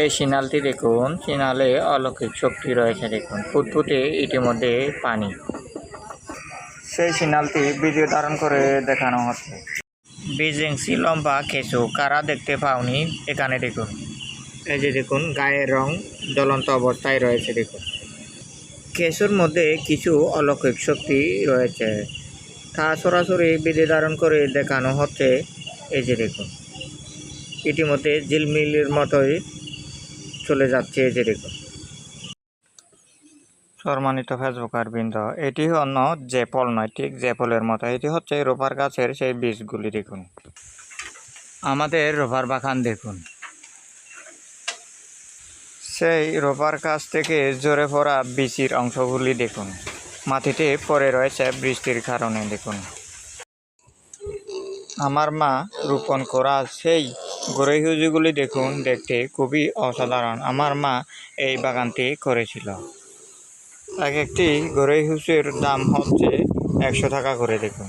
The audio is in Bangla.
এই সিনালটি দেখুন, সিনালে অলৌকিক শক্তি রয়েছে দেখুন, ফুটফুটে ইতিমধ্যে পানি। সেই সিনালটি ভিডিও ধারণ করে দেখানো হচ্ছে। 20 ইঞ্চি লম্বা কেঁচো কারা দেখতে পাওনি এখানে দেখুন। এই যে দেখুন, গায়ের রং জ্বলন্ত অবস্থায় রয়েছে দেখুন। কেঁচোর মধ্যে কিছু অলৌকিক শক্তি রয়েছে, তা সরাসরি ভিডিও ধারণ করে দেখানো হচ্ছে। এই যে দেখুন, ইতিমধ্যে ঝিলমিলের মতোই চলে যাচ্ছে। এই যে দেখুন, সম্মানিত ফেসবুকার বৃন্দ, এটি অন্য জ্যাপল নয়, ঠিক জ্যাপলের মতো। এটি হচ্ছে রোপার গাছের সেই বীজগুলি দেখুন। আমাদের রোপার বাগান দেখুন, সেই রোপার গাছ থেকে ঝরে পড়া বিচির অংশগুলি দেখুন, মাটিতে পড়ে রয়েছে বৃষ্টির কারণে দেখুন। আমার মা রোপণ করা সেই গড়ইহুজিগুলি দেখুন, দেখতে খুবই অসাধারণ। আমার মা এই বাগানটি করেছিল। এক একটি গড়ইহুজির দাম হচ্ছে 100 টাকা করে দেখুন।